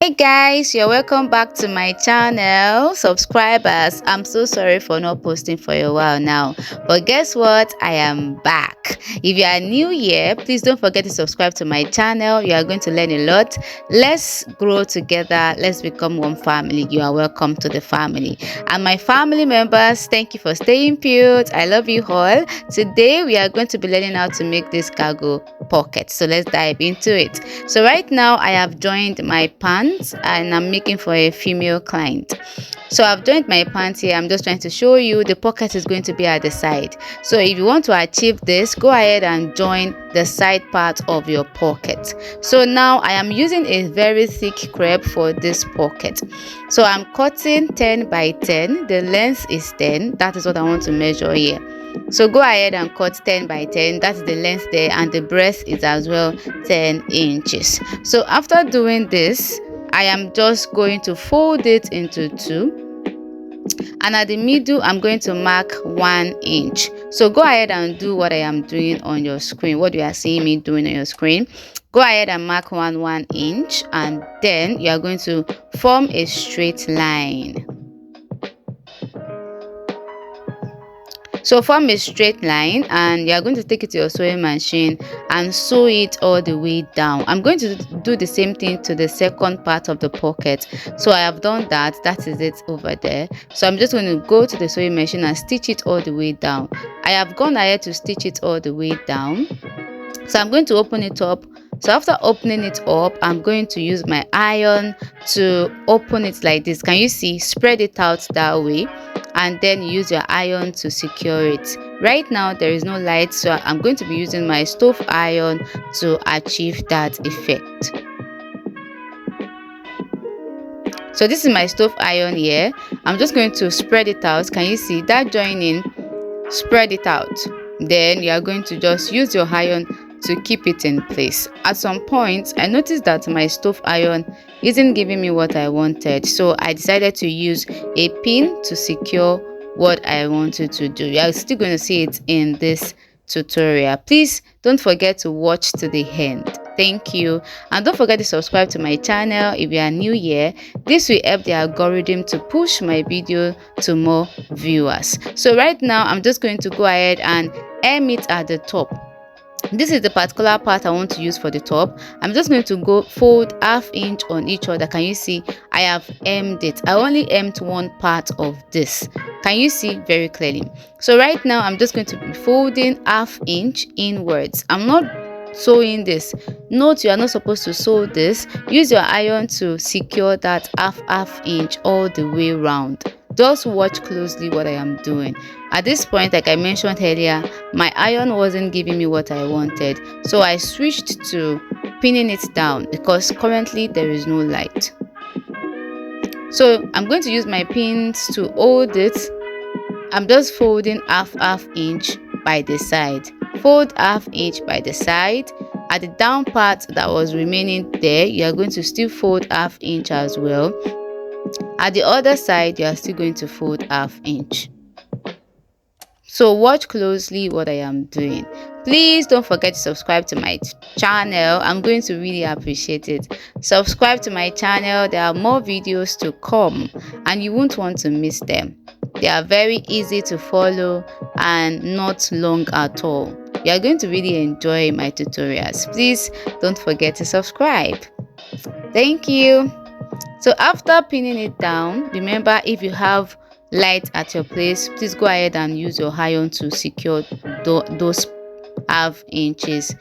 Hey guys, you're welcome back to my channel. Subscribers, I'm so sorry for not posting for a while now, but guess what? I am back. If you are new here, please don't forget to subscribe to my channel. You are going to learn a lot. Let's grow together. Let's become one family. You are welcome to the family. And my family members, thank you for staying put. I love you all. Today we are going to be learning how to make this cargo pocket. So let's dive into it. So right now I have joined my pants and I'm making for a female client. So I've joined my pants here. I'm just trying to show you the pocket is going to be at the side. So if you want to achieve this, go ahead and join the side part of your pocket. So now I am using a very thick crepe for this pocket. So I'm cutting 10 by 10. The length is 10. That is what I want to measure here. So go ahead and cut 10 by 10. That's the length there, and the breadth is as well 10 inches. So after doing this, I am just going to fold it into two, and at the middle I'm going to mark 1 inch. So go ahead and do what I am doing on your screen, what you are seeing me doing on your screen. Go ahead and mark 1 inch, and then you are going to form a straight line. So form a straight line, and you are going to take it to your sewing machine and sew it all the way down. I'm going to do the same thing to the second part of the pocket. So I have done that. That is it over there. So I'm just going to go to the sewing machine and stitch it all the way down. I have gone ahead to stitch it all the way down. So I'm going to open it up. So after opening it up, I'm going to use my iron to open it like this. Can you see? Spread it out that way, and then use your iron to secure it. Right now there is no light, so I'm going to be using my stove iron to achieve that effect. So this is my stove iron here. I'm just going to spread it out. Can you see that joining? Spread it out. Then you are going to just use your iron to keep it in place. At some point I noticed that my stove iron isn't giving me what I wanted, so I decided to use a pin to secure what I wanted to do. You are still going to see it in this tutorial. Please don't forget to watch to the end. Thank you, and don't forget to subscribe to my channel if you are new here. This will help the algorithm to push my video to more viewers. So right now I'm just going to go ahead and hem it at the top. This is the particular part I want to use for the top. I'm just going to go fold ½ inch on each other. Can you see? I have hemmed it. I only hemmed one part of this. Can you see very clearly? So right now I'm just going to be folding ½ inch inwards. I'm not sewing this. Note, you are not supposed to sew this. Use your iron to secure that half inch all the way around. Just watch closely what I am doing. At this point, like I mentioned earlier, my iron wasn't giving me what I wanted, so I switched to pinning it down because currently there is no light. So I'm going to use my pins to hold it. I'm just folding half inch by the side. Fold ½ inch by the side. At the down part that was remaining there, you are going to still fold ½ inch as well. At the other side, you are still going to fold ½ inch. So watch closely what I am doing. Please don't forget to subscribe to my channel. I'm going to really appreciate it. Subscribe to my channel. There are more videos to come and you won't want to miss them. They are very easy to follow and not long at all. You are going to really enjoy my tutorials. Please don't forget to subscribe. Thank you. So after pinning it down, remember, if you have light at your place, please go ahead and use your iron to secure those ½ inches.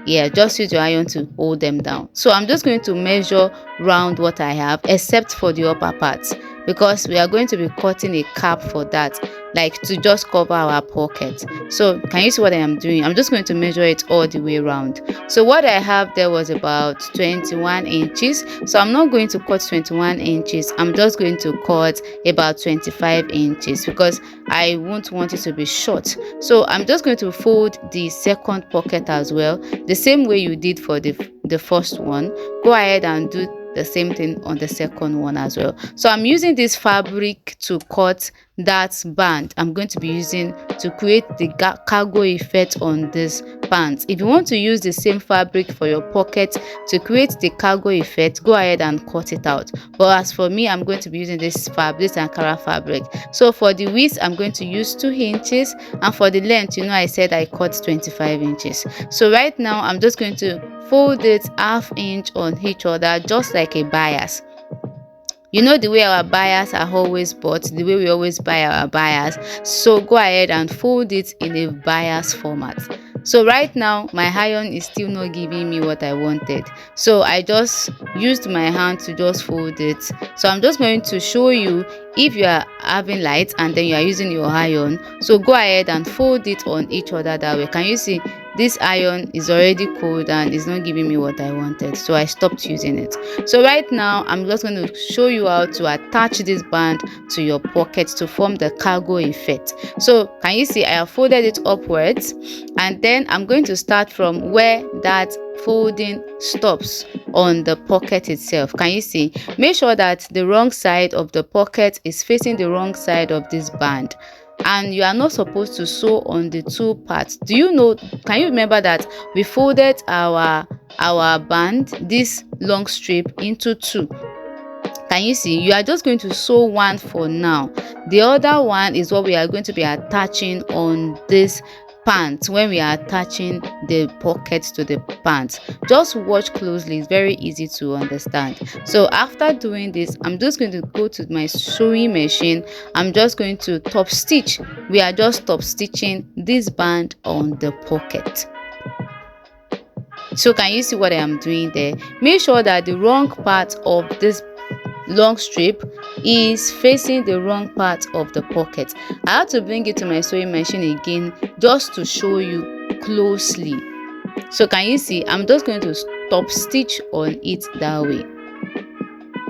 Yeah, just use your iron to hold them down. So I'm just going to measure round what I have, except for the upper parts, because we are going to be cutting a cap for that, like to just cover our pocket. So can you see what I am doing? I'm just going to measure it all the way around. So what I have there was about 21 inches. So I'm not going to cut 21 inches. I'm just going to cut about 25 inches because I won't want it to be short. So I'm just going to fold the second pocket as well, the same way you did for the first one. Go ahead and do the same thing on the second one as well. So I'm using this fabric to cut that band I'm going to be using to create the cargo effect on this pants. If you want to use the same fabric for your pocket to create the cargo effect, go ahead and cut it out. But as for me, I'm going to be using this Ankara fabric. So for the width, I'm going to use 2 inches, and for the length, you know, I said I cut 25 inches. So right now I'm just going to fold it ½ inch on each other, just like a bias. You know the way our bias are always bought, the way we always buy our bias. So go ahead and fold it in a bias format. So right now my iron is still not giving me what I wanted, so I just used my hand to just fold it. So I'm just going to show you if you are having light and then you are using your iron. So go ahead and fold it on each other that way. Can you see this iron is already cold and it's not giving me what I wanted, so I stopped using it. So right now I'm just going to show you how to attach this band to your pocket to form the cargo effect. So can you see I have folded it upwards, and then I'm going to start from where that folding stops on the pocket itself. Can you see? Make sure that the wrong side of the pocket is facing the wrong side of this band, and you are not supposed to sew on the 2 parts. Do you know, can you remember that we folded our band, this long strip, into 2? Can you see? You are just going to sew one for now. The other one is what we are going to be attaching on this pants when we are attaching the pockets to the pants. Just watch closely, it's very easy to understand. So after doing this, I'm just going to go to my sewing machine. I'm just going to top stitch. We are just top stitching this band on the pocket. So can you see what I am doing there? Make sure that the wrong part of this long strip is facing the wrong part of the pocket. I have to bring it to my sewing machine again just to show you closely. So can you see? I'm just going to top stitch on it that way.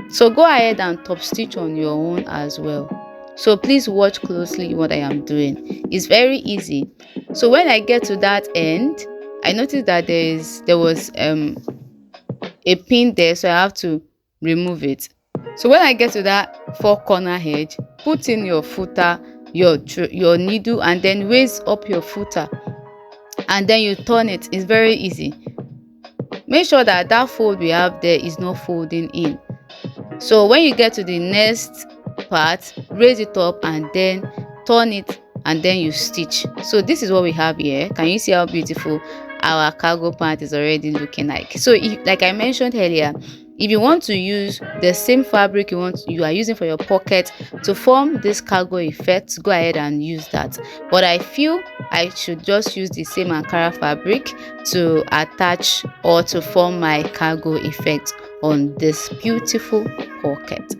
So go ahead and top stitch on your own as well. So please watch closely what I am doing. It's very easy. So when I get to that end, I noticed that there was a pin there, so I have to remove it. So when I get to that 4 corner edge, put in your footer, your needle, and then raise up your footer, and then you turn it. It's very easy. Make sure that that fold we have there is not folding in. So when you get to the next part, raise it up and then turn it, and then you stitch. So this is what we have here. Can you see how beautiful our cargo pant is already looking like? So like I mentioned earlier, if you want to use the same fabric you are using for your pocket to form this cargo effect, go ahead and use that. But I feel I should just use the same Ankara fabric to attach or to form my cargo effect on this beautiful pocket.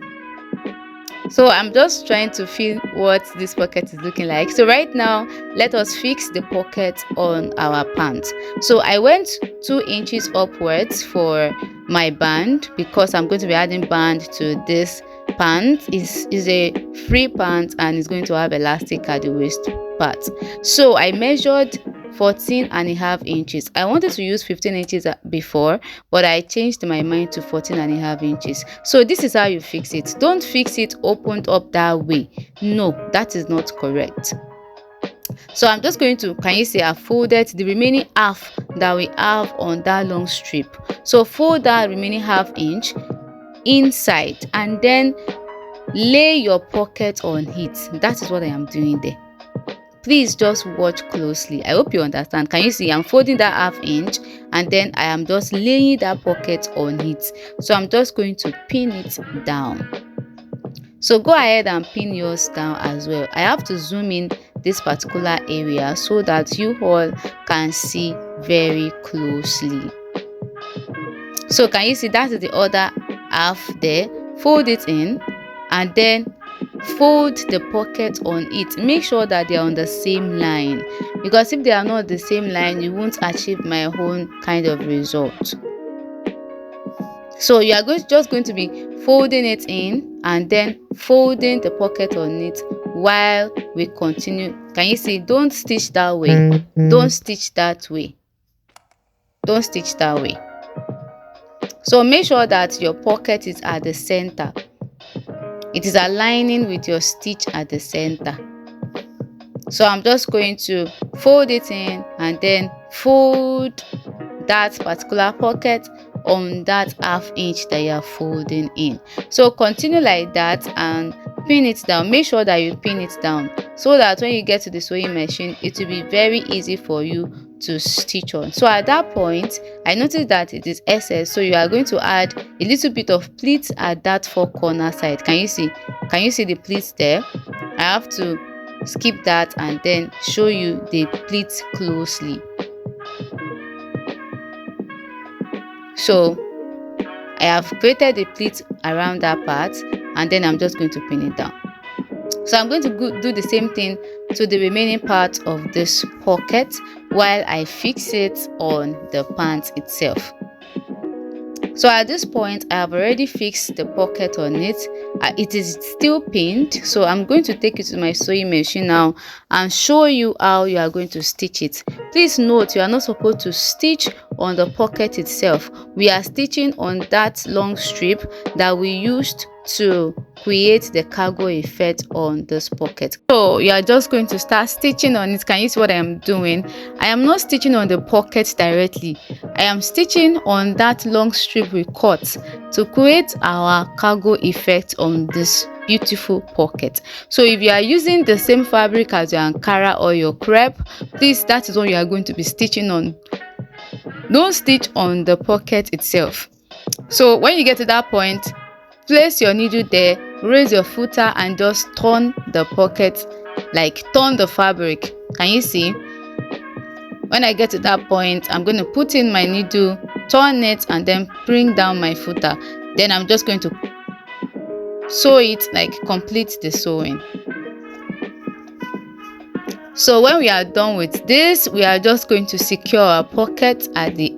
So I'm just trying to feel what this pocket is looking like. So right now, let us fix the pocket on our pants. So I went 2 inches upwards for my band because I'm going to be adding band to this pant. Is a free pant and it's going to have elastic at the waist part. So I measured 14.5 inches. I wanted to use 15 inches before, but I changed my mind to 14.5 inches. So this is how you fix it. Don't fix it opened up that way. No, that is not correct. So I'm just going to, can you see I folded the remaining half that we have on that long strip. So fold that remaining ½ inch inside and then lay your pocket on it. That is what I am doing there. Please just watch closely. I hope you understand. Can you see I'm folding that ½ inch and then I am just laying that pocket on it. So I'm just going to pin it down. So go ahead and pin yours down as well. I have to zoom in this particular area so that you all can see very closely. So can you see that is the other half there? Fold it in and then fold the pocket on it. Make sure that they are on the same line, because if they are not the same line, you won't achieve my own kind of result. So you are just going to be folding it in and then folding the pocket on it while we continue. Can you see? Don't stitch that way. Don't stitch that way. Don't stitch that way. So make sure that your pocket is at the center. It is aligning with your stitch at the center. So I'm just going to fold it in and then fold that particular pocket on that half inch that you are folding in. So continue like that and pin it down. Make sure that you pin it down so that when you get to the sewing machine, it will be very easy for you to stitch on. So at that point, I noticed that it is excess, so you are going to add a little bit of pleats at that four corner side. Can you see the pleats there? I have to skip that and then show you the pleats closely. So I have created a pleat around that part and then I'm just going to pin it down. So I'm going to do the same thing to the remaining part of this pocket while I fix it on the pant itself. So at this point, I have already fixed the pocket on it. It is still pinned, so I'm going to take it to my sewing machine now and show you how you are going to stitch it. Please note, you are not supposed to stitch on the pocket itself. We are stitching on that long strip that we used to create the cargo effect on this pocket. So you are just going to start stitching on it. Can you see what I am doing? I am not stitching on the pocket directly. I am stitching on that long strip we cut to create our cargo effect on this beautiful pocket. So if you are using the same fabric as your Ankara or your crepe, please, that is what you are going to be stitching on. Don't stitch on the pocket itself. So when you get to that point, place your needle there, raise your footer and just turn the pocket, like turn the fabric. Can you see? When I get to that point, I'm going to put in my needle, turn it and then bring down my footer. Then I'm just going to sew it, like complete the sewing. So when we are done with this, we are just going to secure our pocket at the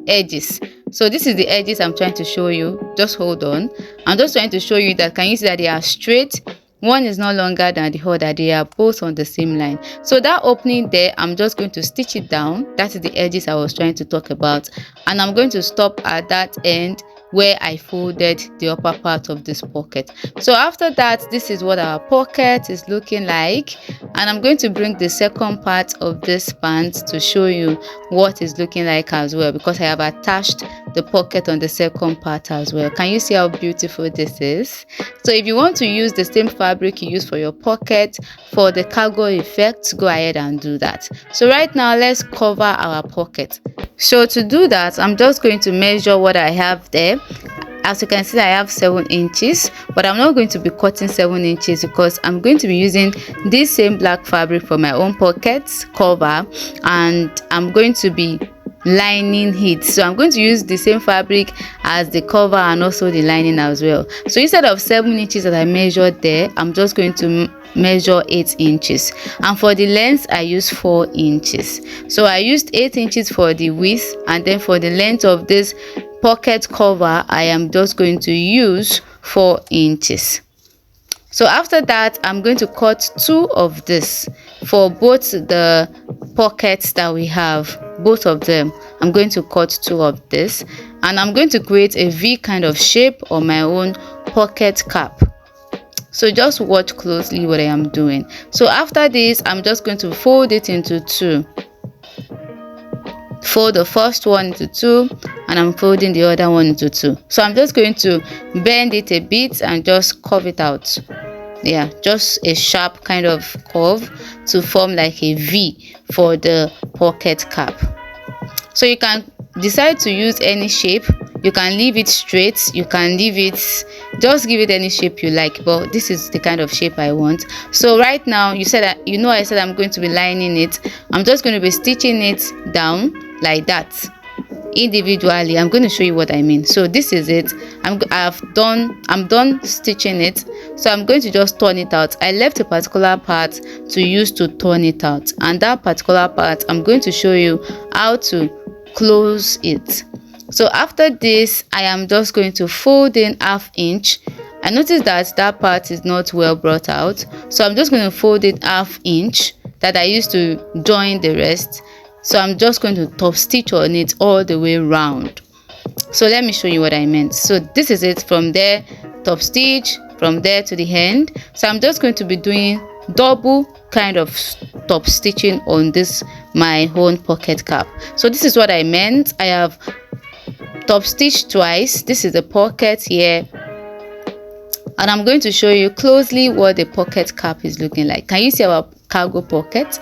edges. So this is the edges I'm trying to show you. Just hold on. I'm just trying to show you that, can you see that they are straight? One is no longer than the other. They are both on the same line. So that opening there, I'm just going to stitch it down. That is the edges I was trying to talk about. And I'm going to stop at that end where I folded the upper part of this pocket. So after that, this is what our pocket is looking like, and I'm going to bring the second part of this pant to show you what it's looking like as well, because I have attached the pocket on the second part as well. Can you see how beautiful this is? So if you want to use the same fabric you use for your pocket for the cargo effect, go ahead and do that. So right now, let's cover our pocket. So to do that, I'm just going to measure what I have there. As you can see, I have 7 inches, but I'm not going to be cutting 7 inches because I'm going to be using this same black fabric for my own pocket cover, and I'm going to be lining it. So I'm going to use the same fabric as the cover and also the lining as well. So instead of 7 inches that I measured there, I'm just going to measure 8 inches, and for the length I use 4 inches. So I used 8 inches for the width, and then for the length of this pocket cover I am just going to use 4 inches. So after that, I'm going to cut 2 of this for both the pockets that we have, both of them. I'm going to cut 2 of this, and I'm going to create a V kind of shape on my own pocket cap. So just watch closely what I am doing. So after this, I'm just going to fold it into 2. Fold the first one into 2, and I'm folding the other one into 2. So I'm just going to bend it a bit and just curve it out. Yeah, just a sharp kind of curve to form like a V for the pocket cap. So you can decide to use any shape. You can leave it straight, you can leave it, just give it any shape you like, but this is the kind of shape I want. So right now, I said I'm going to be lining it. I'm just going to be stitching it down like that individually. I'm going to show you what I mean. So this is it. I'm done stitching it. So I'm going to just turn it out. I left a particular part to use to turn it out, and that particular part I'm going to show you how to close it. So after this, I am just going to fold in 1/2 inch. I noticed that that part is not well brought out, so I'm just going to fold it 1/2 inch that I used to join the rest. So I'm just going to top stitch on it all the way round. So let me show you what I meant. So this is it. From there, top stitch, from there to the end. So I'm just going to be doing double kind of top stitching on this my own pocket cap. So this is what I meant. I have top stitched twice. This is the pocket here, and I'm going to show you closely what the pocket cap is looking like. Can you see our cargo pocket?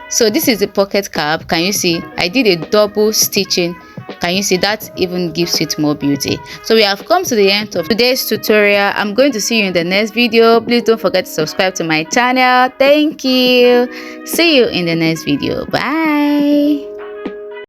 So this is the pocket cap. Can you see I did a double stitching? Can you see that even gives it more beauty? So we have come to the end of today's tutorial. I'm going to see you in the next video. Please don't forget to subscribe to my channel. Thank you. See you in the next video. Bye.